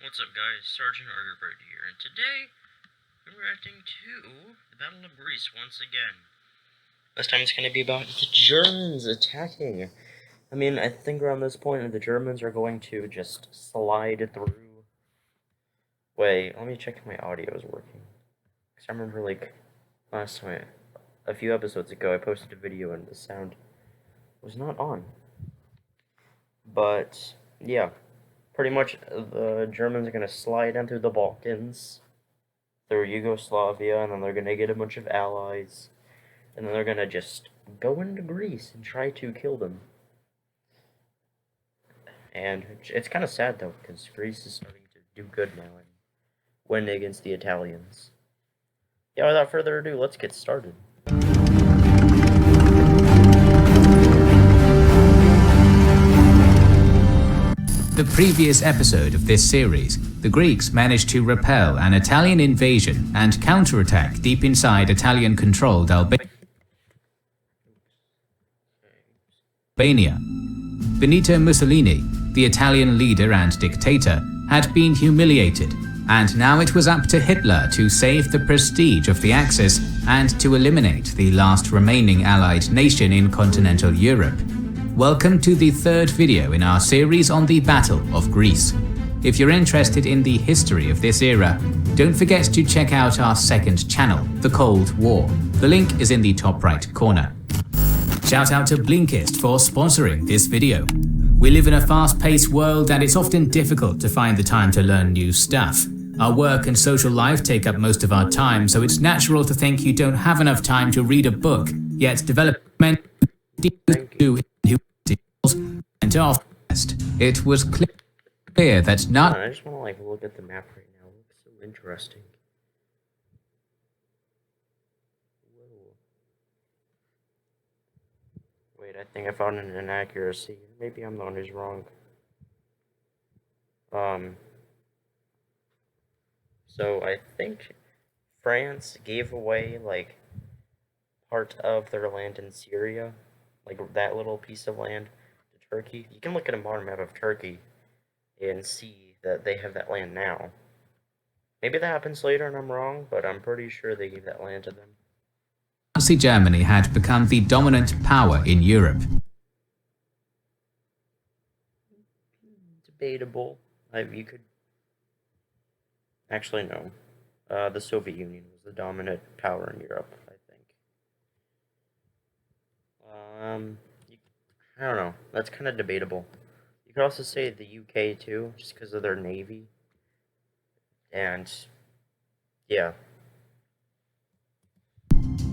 What's up guys, Sergeant Freyberg here, and today we're reacting to the Battle of Greece once again. This time it's going to be about the Germans attacking. I mean, I think around this point the Germans are going to just slide through. Wait, let me check if my audio is working. Because I remember like last time, a few episodes ago, I posted a video and the sound was not on. But, yeah. Pretty much, the Germans are going to slide in through the Balkans, through Yugoslavia, and then they're going to get a bunch of allies, and then they're going to just go into Greece and try to kill them. And it's kind of sad, though, because Greece is starting to do good now and win against the Italians. Yeah, without further ado, let's get started. The previous episode of this series, the Greeks managed to repel an Italian invasion and counterattack deep inside Italian-controlled Albania. Benito Mussolini, the Italian leader and dictator, had been humiliated, and now it was up to Hitler to save the prestige of the Axis and to eliminate the last remaining Allied nation in continental Europe. Welcome to the third video in our series on the Battle of Greece. If you're interested in the history of this era, don't forget to check out our second channel, The Cold War. The link is in the top right corner. Shout out to Blinkist for sponsoring this video. We live in a fast-paced world and it's often difficult to find the time to learn new stuff. Our work and social life take up most of our time, so it's natural to think you don't have enough time to read a book, yet development went off. It was clear that not. I just want to look at the map right now. It looks so interesting. Whoa. Wait, I think I found an inaccuracy. Maybe I'm the one who's wrong. So I think France gave away part of their land in Syria, that little piece of land. Turkey. You can look at a modern map of Turkey and see that they have that land now. Maybe that happens later and I'm wrong, but I'm pretty sure they gave that land to them. Nazi Germany had become the dominant power in Europe. Debatable. You could... Actually, no. The Soviet Union was the dominant power in Europe, I think. I don't know. That's kind of debatable. You could also say the UK too, just because of their navy. And yeah.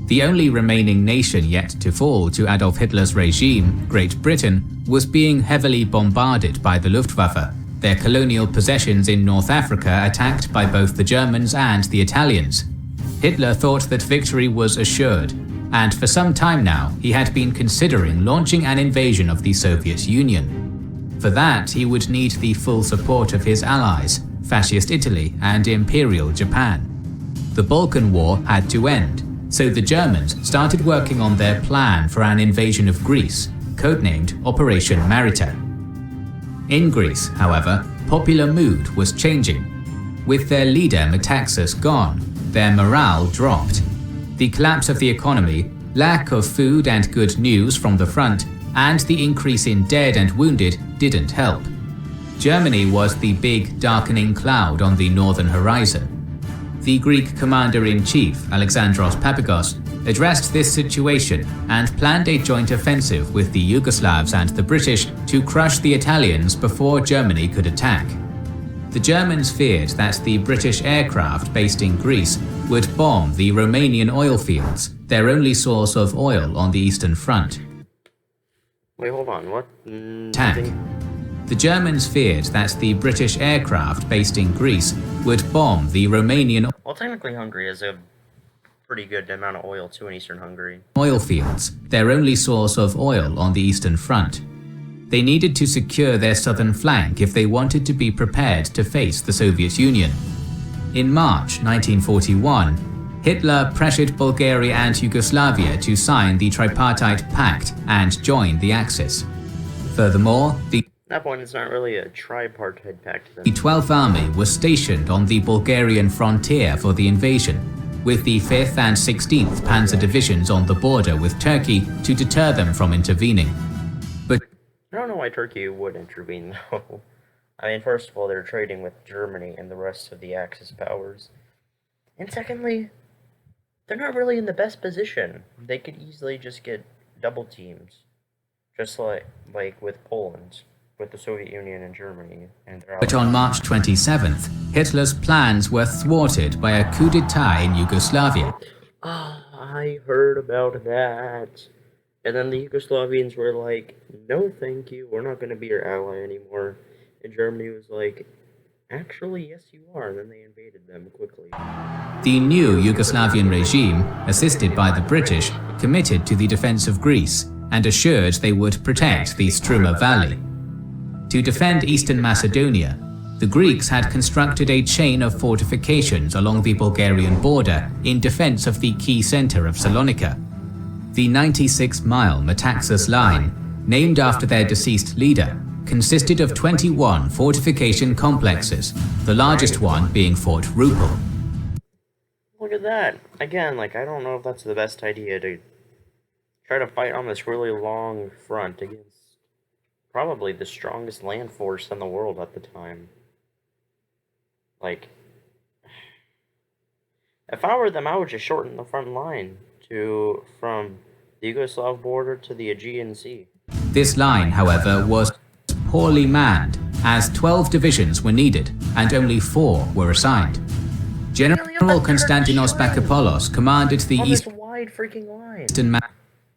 The only remaining nation yet to fall to Adolf Hitler's regime, Great Britain, was being heavily bombarded by the Luftwaffe, their colonial possessions in North Africa attacked by both the Germans and the Italians. Hitler thought that victory was assured, and for some time now he had been considering launching an invasion of the Soviet Union. For that, he would need the full support of his allies, Fascist Italy and Imperial Japan. The Balkan War had to end, so the Germans started working on their plan for an invasion of Greece, codenamed Operation Marita. In Greece, however, popular mood was changing. With their leader Metaxas gone, their morale dropped. The collapse of the economy, lack of food and good news from the front, and the increase in dead and wounded didn't help. Germany was the big darkening cloud on the northern horizon. The Greek commander-in-chief, Alexandros Papagos, addressed this situation and planned a joint offensive with the Yugoslavs and the British to crush the Italians before Germany could attack. The Germans feared that the British aircraft based in Greece would bomb the Romanian oil fields, their only source of oil on the Eastern Front. Wait, hold on, what? The Germans feared that the British aircraft based in Greece would bomb the Romanian Well, technically Hungary has a pretty good amount of oil too in Eastern Hungary. Oil fields, their only source of oil on the Eastern Front. They needed to secure their southern flank if they wanted to be prepared to face the Soviet Union. In March 1941, Hitler pressured Bulgaria and Yugoslavia to sign the Tripartite Pact and join the Axis. Furthermore, the that point, it's not really a tripartite pact then. The 12th Army was stationed on the Bulgarian frontier for the invasion, with the 5th and 16th Panzer Divisions on the border with Turkey to deter them from intervening. But I don't know why Turkey would intervene, though. I mean, first of all, they're trading with Germany and the rest of the Axis powers. And secondly, they're not really in the best position. They could easily just get double teams. Just like with Poland, with the Soviet Union and Germany. But on March 27th, Hitler's plans were thwarted by a coup d'etat in Yugoslavia. I heard about that. And then the Yugoslavians were like, no thank you, we're not going to be your ally anymore. And Germany was like, actually, yes you are. And then they invaded them quickly. The new Yugoslavian regime, assisted by the British, committed to the defense of Greece and assured they would protect the Struma Valley. To defend eastern Macedonia, the Greeks had constructed a chain of fortifications along the Bulgarian border in defense of the key center of Salonika. The 96-mile Metaxas line, named after their deceased leader, consisted of 21 fortification complexes, the largest one being Fort Rupel. Look at that. Again, I don't know if that's the best idea to try to fight on this really long front against probably the strongest land force in the world at the time. If I were them, I would just shorten the front line from the Yugoslav border to the Aegean Sea. This line, however, was poorly manned, as 12 divisions were needed and only 4 were assigned. General Konstantinos Bakopoulos commanded the wide freaking line. Eastern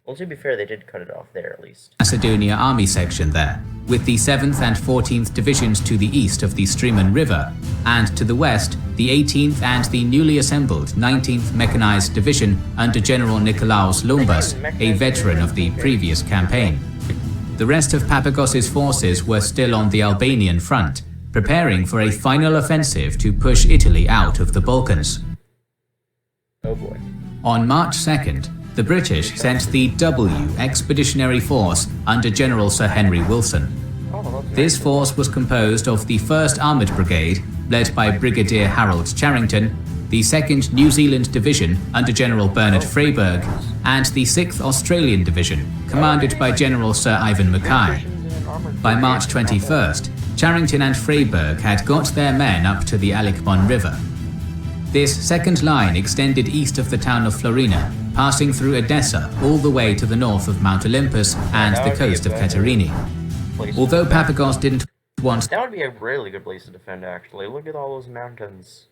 Well, to be fair, they did cut it off there at least. Macedonia Army section there, with the 7th and 14th Divisions to the east of the Strymon River, and to the west, the 18th and the newly assembled 19th Mechanized Division under General Nikolaos Lumbas, a veteran of the previous campaign. The rest of Papagos's forces were still on the Albanian front, preparing for a final offensive to push Italy out of the Balkans. Oh boy. On March 2nd, the British sent the W Expeditionary Force under General Sir Henry Wilson. This force was composed of the 1st Armoured Brigade, led by Brigadier Harold Charrington, the 2nd New Zealand Division under General Bernard Freyberg, and the 6th Australian Division, commanded by General Sir Ivan Mackay. By March 21st, Charrington and Freyberg had got their men up to the Alikbon River. This second line extended east of the town of Florina, passing through Edessa all the way to the north of Mount Olympus and the coast of Katerini. Although Papagos didn't want that would be a really good place to defend, actually. Look at all those mountains.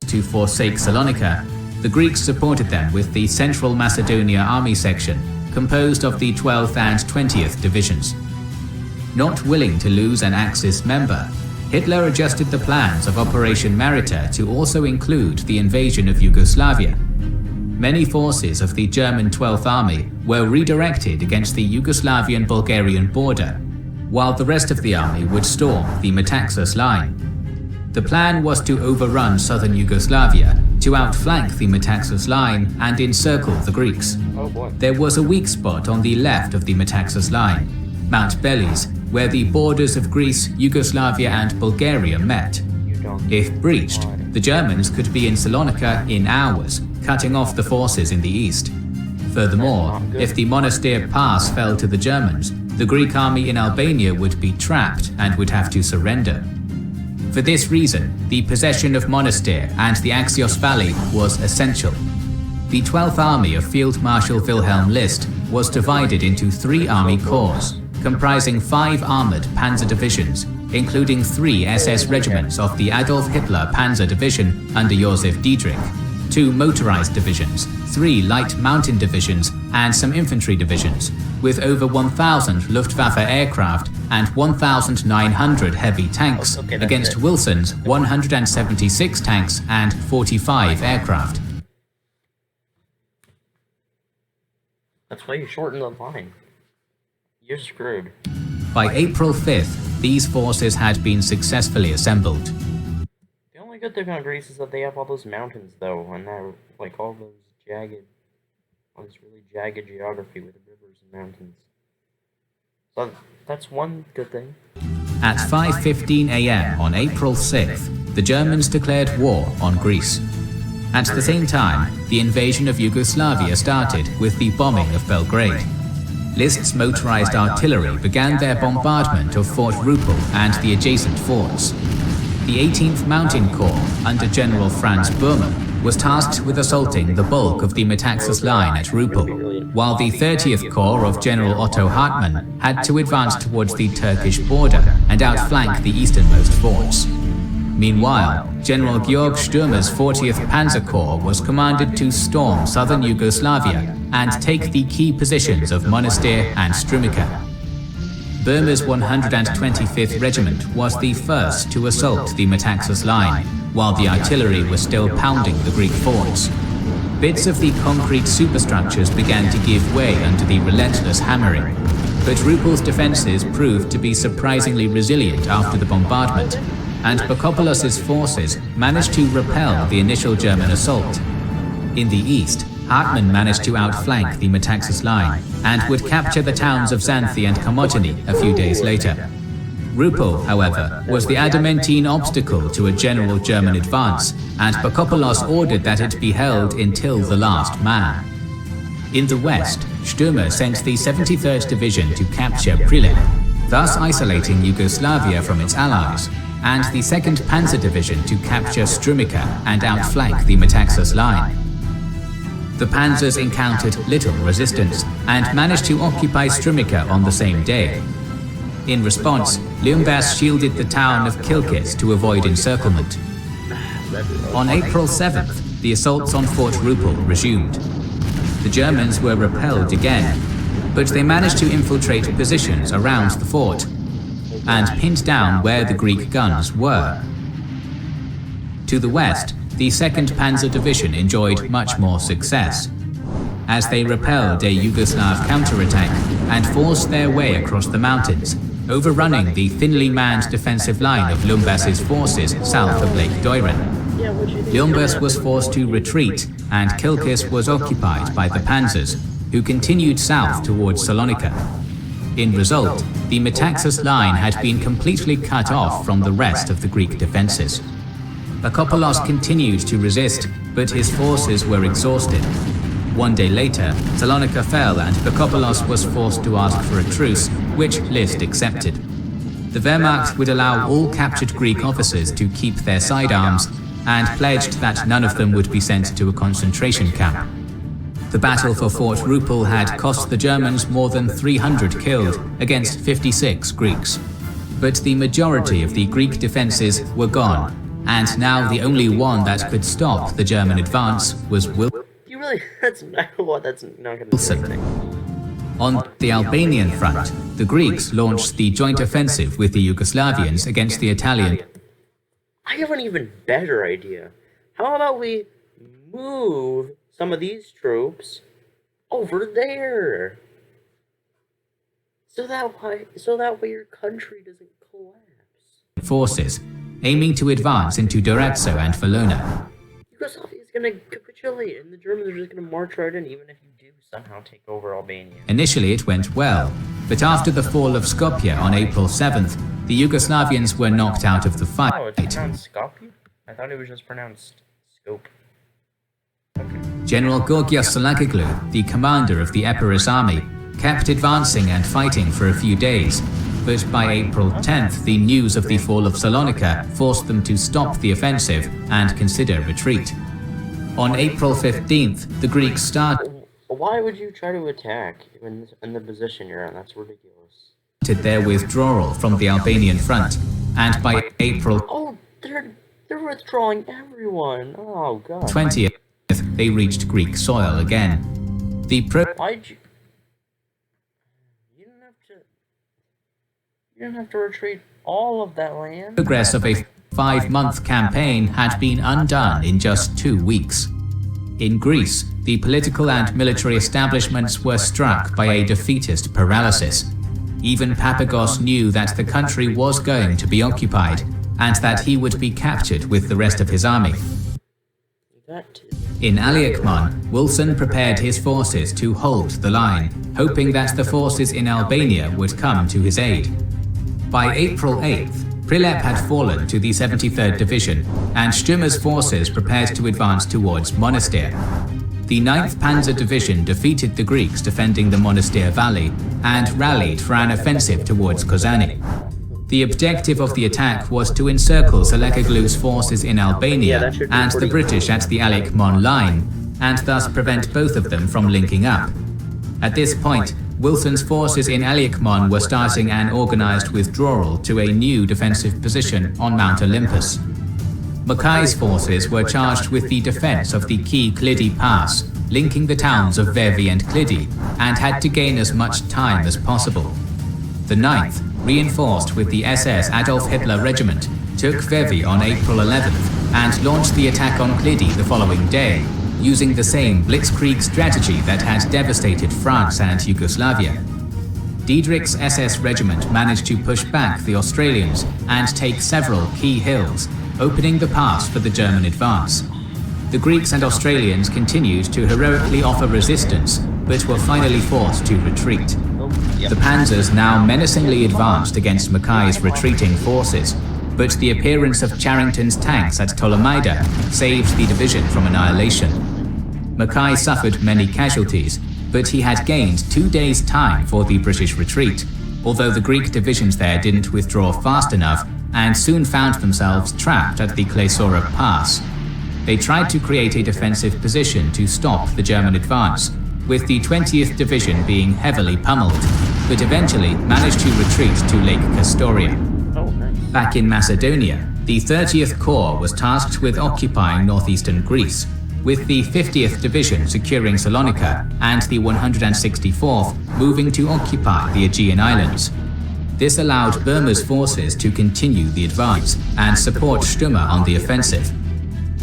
To forsake Salonika, the Greeks supported them with the Central Macedonia Army section, composed of the 12th and 20th Divisions. Not willing to lose an Axis member, Hitler adjusted the plans of Operation Marita to also include the invasion of Yugoslavia. Many forces of the German 12th Army were redirected against the Yugoslavian-Bulgarian border, while the rest of the army would storm the Metaxas line. The plan was to overrun southern Yugoslavia, to outflank the Metaxas line and encircle the Greeks. Oh boy. There was a weak spot on the left of the Metaxas line, Mount Belis, where the borders of Greece, Yugoslavia and Bulgaria met. If breached, the Germans could be in Salonika in hours, cutting off the forces in the east. Furthermore, if the Monastir Pass fell to the Germans, the Greek army in Albania would be trapped and would have to surrender. For this reason, the possession of Monastir and the Axios Valley was essential. The 12th Army of Field Marshal Wilhelm List was divided into 3 army corps, comprising 5 armored panzer divisions, including 3 SS regiments of the Adolf Hitler Panzer Division under Josef Dietrich, 2 motorized divisions, 3 light mountain divisions, and some infantry divisions, with over 1,000 Luftwaffe aircraft and 1,900 heavy tanks against Wilson's 176 tanks and 45 aircraft. That's why you shorten the line. You're screwed. By April 5th, these forces had been successfully assembled. The only good thing about Greece is that they have all those mountains, though, and they're all this really jagged geography with rivers and mountains. So that's one good thing. At 5:15 a.m. on April 6th, the Germans declared war on Greece. At the same time, the invasion of Yugoslavia started with the bombing of Belgrade. List's motorized artillery began their bombardment of Fort Rupel and the adjacent forts. The 18th Mountain Corps, under General Franz Bormann, was tasked with assaulting the bulk of the Metaxas line at Rupel, while the 30th Corps of General Otto Hartmann had to advance towards the Turkish border and outflank the easternmost forts. Meanwhile, General Georg Stürmer's 40th Panzer Corps was commanded to storm southern Yugoslavia and take the key positions of Monastir and Strumica. Burma's 125th Regiment was the first to assault the Metaxas line, while the artillery was still pounding the Greek forts. Bits of the concrete superstructures began to give way under the relentless hammering, but Rupel's defenses proved to be surprisingly resilient after the bombardment, and Bokopoulos' forces managed to repel the initial German assault. In the east, Hartmann managed to outflank the Metaxas line and would capture the towns of Xanthi and Komotini a few days later. Rupel, however, was the adamantine obstacle to a general German advance, and Bokopoulos ordered that it be held until the last man. In the west, Stürmer sent the 73rd Division to capture Prilep, thus isolating Yugoslavia from its allies, and the 2nd Panzer Division to capture Strumica and outflank the Metaxas line. The panzers encountered little resistance and managed to occupy Strumica on the same day. In response, Lumbas shielded the town of Kilkis to avoid encirclement. On April 7th, the assaults on Fort Rupel resumed. The Germans were repelled again, but they managed to infiltrate positions around the fort and pinned down where the Greek guns were. To the west, the 2nd Panzer Division enjoyed much more success, as they repelled a Yugoslav counterattack and forced their way across the mountains, overrunning the thinly manned defensive line of Lumbas's forces south of Lake Doiran. Lumbas was forced to retreat, and Kilkis was occupied by the panzers, who continued south towards Salonika. In result, the Metaxas line had been completely cut off from the rest of the Greek defenses. Bokopoulos continued to resist, but his forces were exhausted. One day later, Salonika fell and Bokopoulos was forced to ask for a truce, which List accepted. The Wehrmacht would allow all captured Greek officers to keep their sidearms, and pledged that none of them would be sent to a concentration camp. The battle for Fort Rupel had cost the Germans more than 300 killed against 56 Greeks. But the majority of the Greek defenses were gone, and now the only one that could stop the German advance was Wilson. That's not gonna be happening. On the Albanian front, the Greeks launched the joint offensive with the Yugoslavians against the Italian. I have an even better idea. How about we move some of these troops over there? So that way your country doesn't collapse. Forces, aiming to advance into Durazzo and Valona. Yugoslavia is gonna capitulate, and the Germans are just gonna march right in, even if you do somehow take over Albania. Initially it went well, but after the fall of Skopje on April 7th, the Yugoslavians were knocked out of the fight. Oh, it's pronounced Skopje? I thought it was just pronounced Scope. Okay. General Gorgias Salakoglu, the commander of the Epirus army, kept advancing and fighting for a few days, but by April 10th, the news of the fall of Salonika forced them to stop the offensive and consider retreat. On April 15th, the Greeks started Why would you try to attack in the position you're in? That's ridiculous. Their withdrawal from the Albanian front, and by April they're withdrawing everyone. Oh god. 20th, they reached Greek soil again. Why'd you? You didn't have to retreat all of that land. Progress of a 5-month campaign had been undone in just 2 weeks. In Greece, the political and military establishments were struck by a defeatist paralysis. Even Papagos knew that the country was going to be occupied, and that he would be captured with the rest of his army. In Aliakmon, Wilson prepared his forces to hold the line, hoping that the forces in Albania would come to his aid. By April 8th, Prilep had fallen to the 73rd Division, and Stürmer's forces prepared to advance towards Monastir. The 9th Panzer Division defeated the Greeks defending the Monastir Valley and rallied for an offensive towards Kozani. The objective of the attack was to encircle Seleucuglu's forces in Albania and the British at the Alik-Mon line, and thus prevent both of them from linking up. At this point, Wilson's forces in Alik-Mon were starting an organized withdrawal to a new defensive position on Mount Olympus. Mackay's forces were charged with the defense of the key Klidi Pass, linking the towns of Vevi and Klidi, and had to gain as much time as possible. The 9th, reinforced with the SS Adolf Hitler Regiment, took Vevi on April 11th and launched the attack on Klidi the following day, using the same blitzkrieg strategy that had devastated France and Yugoslavia. Diedrich's SS regiment managed to push back the Australians and take several key hills, opening the pass for the German advance. The Greeks and Australians continued to heroically offer resistance, but were finally forced to retreat. The panzers now menacingly advanced against Mackay's retreating forces, but the appearance of Charrington's tanks at Ptolemaida saved the division from annihilation. Mackay suffered many casualties, but he had gained 2 days' time for the British retreat, although the Greek divisions there didn't withdraw fast enough and soon found themselves trapped at the Kleisora Pass. They tried to create a defensive position to stop the German advance, with the 20th Division being heavily pummeled, but eventually managed to retreat to Lake Kastoria. Back in Macedonia, the 30th Corps was tasked with occupying northeastern Greece, with the 50th Division securing Salonika and the 164th moving to occupy the Aegean Islands. This allowed Burma's forces to continue the advance and support Stürmer on the offensive.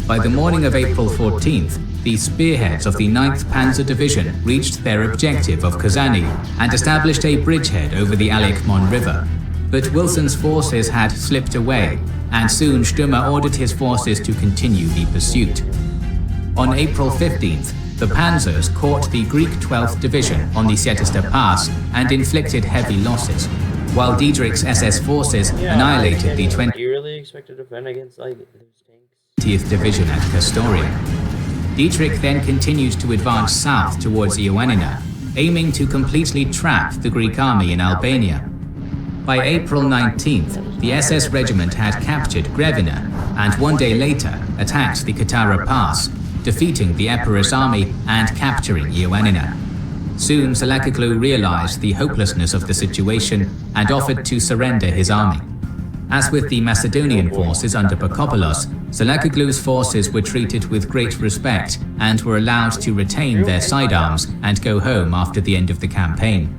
By the morning of April 14th, the spearheads of the 9th Panzer Division reached their objective of Kozani and established a bridgehead over the Alik-Mon River. But Wilson's forces had slipped away, and soon Stürmer ordered his forces to continue the pursuit. On April 15th, the panzers caught the Greek 12th Division on the Sietista Pass and inflicted heavy losses, while Diedrich's SS forces annihilated the 20th You really expect to defend against like those tanks? Division at Kastoria. Diedrich then continued to advance south towards Ioannina, aiming to completely trap the Greek army in Albania. By April 19th, the SS regiment had captured Grevina and 1 day later attacked the Katara Pass, defeating the Epirus army and capturing Ioannina. Soon Seleucuglu realized the hopelessness of the situation and offered to surrender his army. As with the Macedonian forces under Pakopolos, Seleucuglu's forces were treated with great respect and were allowed to retain their sidearms and go home after the end of the campaign.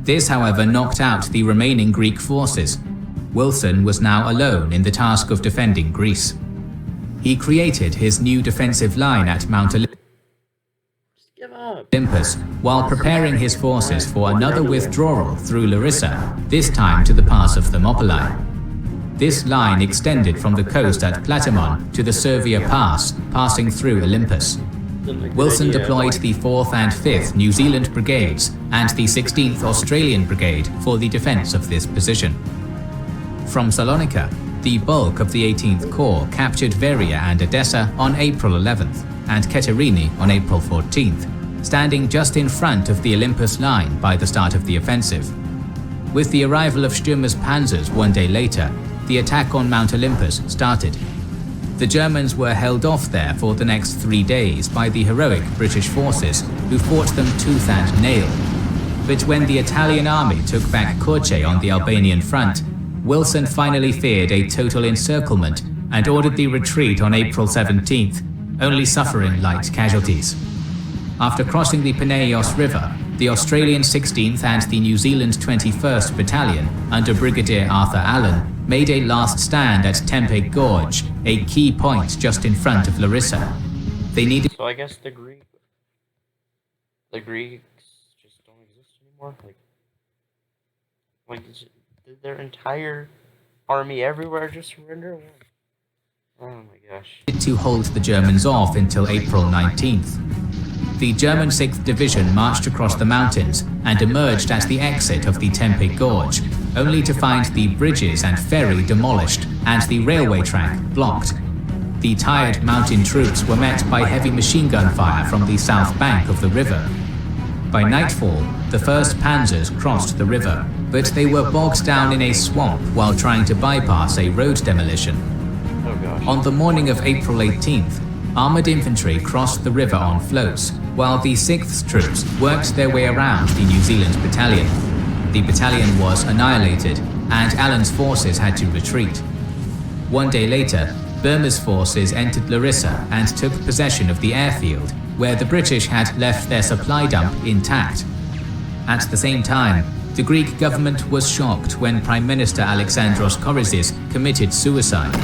This, however, knocked out the remaining Greek forces. Wilson was now alone in the task of defending Greece. He created his new defensive line at Mount Olympus while preparing his forces for another withdrawal through Larissa, this time to the pass of Thermopylae. This line extended from the coast at Platamon to the Servia Pass, passing through Olympus. Wilson deployed the 4th and 5th New Zealand Brigades and the 16th Australian Brigade for the defense of this position. From Salonika, the bulk of the 18th Corps captured Veria and Edessa on April 11th and Katerini on April 14th, standing just in front of the Olympus line by the start of the offensive. With the arrival of Stürmer's panzers 1 day later, the attack on Mount Olympus started. The Germans were held off there for the next 3 days by the heroic British forces, who fought them tooth and nail. But when the Italian army took back Koche on the Albanian front, Wilson finally feared a total encirclement and ordered the retreat on April 17th, only suffering light casualties. After crossing the Peneios River, the Australian 16th and the New Zealand 21st Battalion, under Brigadier Arthur Allen, made a last stand at Tempe Gorge, a key point just in front of Larissa. They needed— So I guess the Greeks just don't exist anymore? Did their entire army everywhere just surrender? Oh my gosh. to hold the Germans off until April 19th. The German 6th Division marched across the mountains and emerged at the exit of the Tempe Gorge, only to find the bridges and ferry demolished and the railway track blocked. The tired mountain troops were met by heavy machine gun fire from the south bank of the river. By nightfall, the first panzers crossed the river, but they were bogged down in a swamp while trying to bypass a road demolition. On the morning of April 18th, armored infantry crossed the river on floats, while the 6th troops worked their way around the New Zealand battalion. The battalion was annihilated, and Allen's forces had to retreat. One day later, Burma's forces entered Larissa and took possession of the airfield, where the British had left their supply dump intact. At the same time, the Greek government was shocked when Prime Minister Alexandros Korizis committed suicide.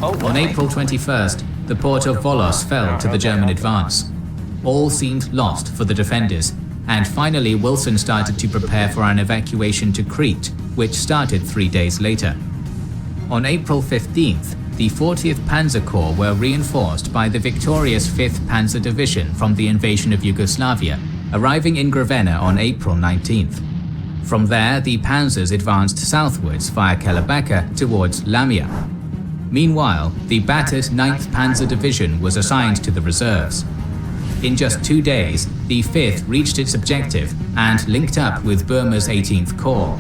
On April 21st, the port of Volos fell to the German advance. All seemed lost for the defenders, and finally Wilson started to prepare for an evacuation to Crete, which started 3 days later. On April 15th, the 40th Panzer Corps were reinforced by the victorious 5th Panzer Division from the invasion of Yugoslavia, arriving in Grevena on April 19th. From there, the panzers advanced southwards via Kelebeka towards Lamia. Meanwhile, the battered 9th Panzer Division was assigned to the reserves. In just 2 days, the 5th reached its objective and linked up with Burma's 18th Corps.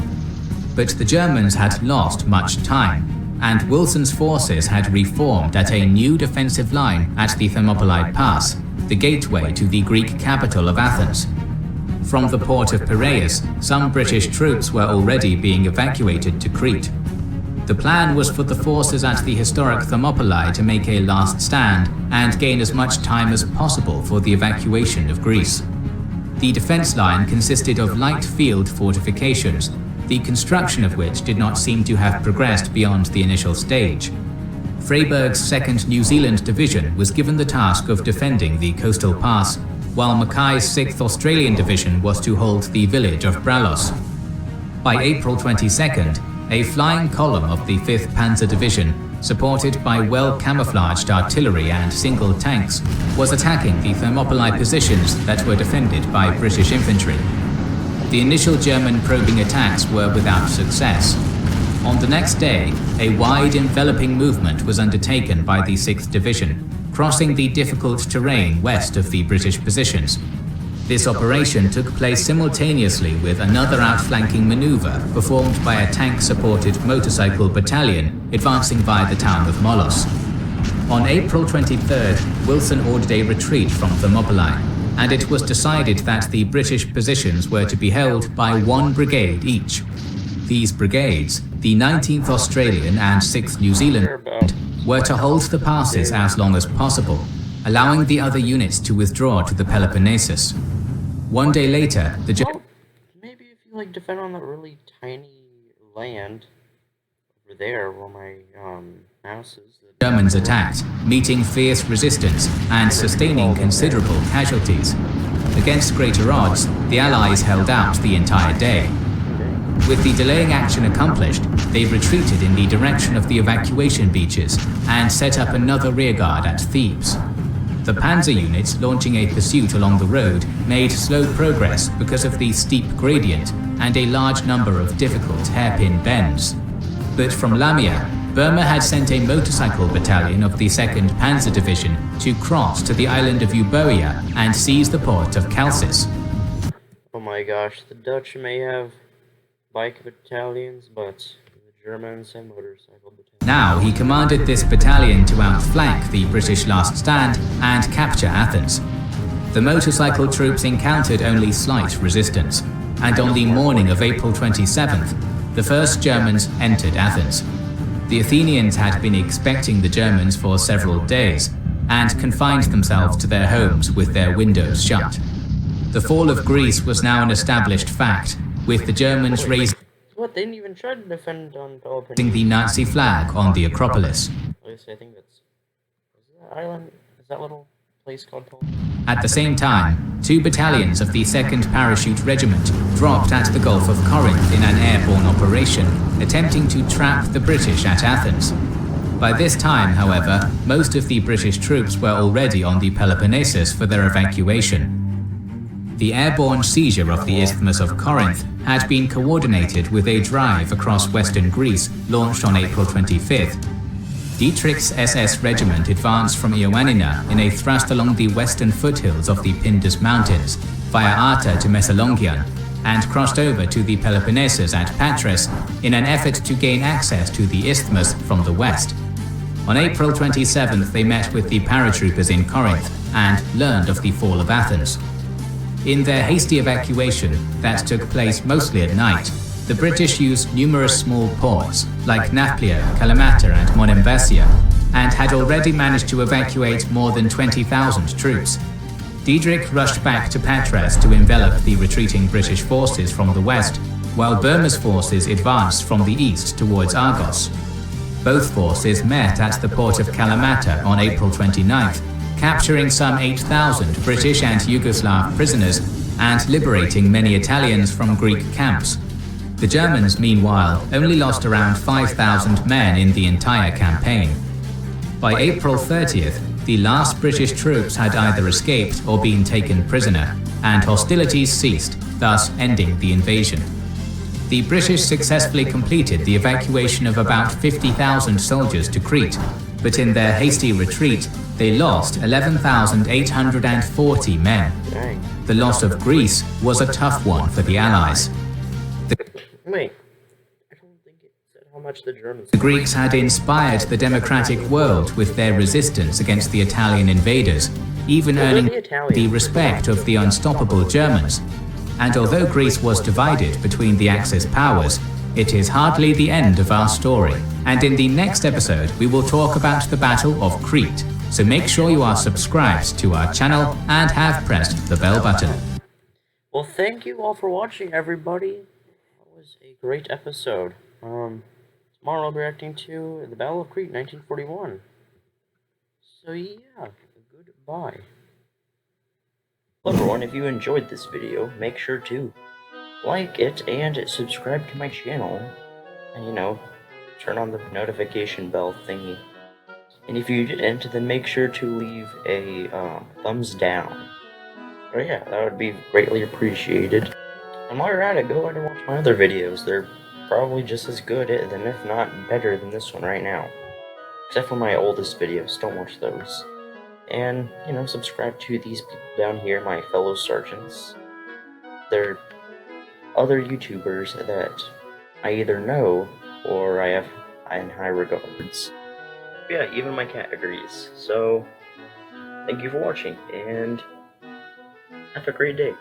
But the Germans had lost much time, and Wilson's forces had reformed at a new defensive line at the Thermopylae Pass, the gateway to the Greek capital of Athens. From the port of Piraeus, some British troops were already being evacuated to Crete. The plan was for the forces at the historic Thermopylae to make a last stand and gain as much time as possible for the evacuation of Greece. The defense line consisted of light field fortifications, the construction of which did not seem to have progressed beyond the initial stage. Freyberg's 2nd New Zealand Division was given the task of defending the coastal pass, while Mackay's 6th Australian Division was to hold the village of Bralos. By April 22nd, a flying column of the 5th Panzer Division, supported by well-camouflaged artillery and single tanks, was attacking the Thermopylae positions that were defended by British infantry. The initial German probing attacks were without success. On the next day, a wide enveloping movement was undertaken by the 6th Division, crossing the difficult terrain west of the British positions. This operation took place simultaneously with another outflanking maneuver performed by a tank-supported motorcycle battalion advancing via the town of Molos. On April 23rd, Wilson ordered a retreat from Thermopylae, and it was decided that the British positions were to be held by 1 brigade each. These brigades, the 19th Australian and 6th New Zealand, were to hold the passes as long as possible, allowing the other units to withdraw to the Peloponnesus. One day later, maybe if you defend on that really tiny land over there where my mouse is. The Germans attacked, meeting fierce resistance and sustaining considerable casualties. Against greater odds, the Allies held out the entire day. With the delaying action accomplished, they retreated in the direction of the evacuation beaches and set up another rearguard at Thebes. The panzer units launching a pursuit along the road made slow progress because of the steep gradient and a large number of difficult hairpin bends. But from Lamia, Burma had sent a motorcycle battalion of the 2nd Panzer Division to cross to the island of Euboea and seize the port of Chalcis. Oh my gosh, the Dutch may have bike battalions, but the Germans have motorcycle battalions. Now he commanded this battalion to outflank the British last stand and capture Athens. The motorcycle troops encountered only slight resistance, and on the morning of April 27th, the first Germans entered Athens. The Athenians had been expecting the Germans for several days, and confined themselves to their homes with their windows shut. The fall of Greece was now an established fact, with the Germans raising they didn't even try to defend on Peloponnese. The Nazi flag on the Acropolis. At least I think that's... Is that island? Is that little place called Peloponnese? At the same time, 2 battalions of the 2nd Parachute Regiment dropped at the Gulf of Corinth in an airborne operation, attempting to trap the British at Athens. By this time, however, most of the British troops were already on the Peloponnesus for their evacuation. The airborne seizure of the Isthmus of Corinth had been coordinated with a drive across western Greece launched on April 25th. Dietrich's SS regiment advanced from Ioannina in a thrust along the western foothills of the Pindus Mountains, via Arta to Messalonkion, and crossed over to the Peloponnesus at Patras in an effort to gain access to the isthmus from the west. On April 27th, they met with the paratroopers in Corinth and learned of the fall of Athens. In their hasty evacuation, that took place mostly at night, the British used numerous small ports like Nauplia, Kalamata and Monemvasia, and had already managed to evacuate more than 20,000 troops. Diedrich rushed back to Patras to envelop the retreating British forces from the west, while Burma's forces advanced from the east towards Argos. Both forces met at the port of Kalamata on April 29th, capturing some 8,000 British and Yugoslav prisoners and liberating many Italians from Greek camps. The Germans, meanwhile, only lost around 5,000 men in the entire campaign. By April 30th, the last British troops had either escaped or been taken prisoner, and hostilities ceased, thus ending the invasion. The British successfully completed the evacuation of about 50,000 soldiers to Crete, but in their hasty retreat, they lost 11,840 men. The loss of Greece was a tough one for the Allies. Wait, I don't think it said how much the Germans... The Greeks had inspired the democratic world with their resistance against the Italian invaders, even earning the respect of the unstoppable Germans. And although Greece was divided between the Axis powers, it is hardly the end of our story. And in the next episode, we will talk about the Battle of Crete. So make sure you are subscribed to our channel and have pressed the bell button. Well, thank you all for watching, everybody. That was a great episode. Tomorrow I'll be reacting to the Battle of Crete, 1941. So yeah, goodbye. Hello everyone, if you enjoyed this video, make sure to like it and subscribe to my channel. And turn on the notification bell thingy. And if you didn't, then make sure to leave a thumbs down. Oh yeah, that would be greatly appreciated. And while you're at it, go ahead and watch my other videos. They're probably just as good, then if not better than this one right now. Except for my oldest videos, don't watch those. And, subscribe to these people down here, my fellow sergeants. They're other YouTubers that I either know or I have in high regards. Yeah, even my cat agrees. So, thank you for watching, and have a great day.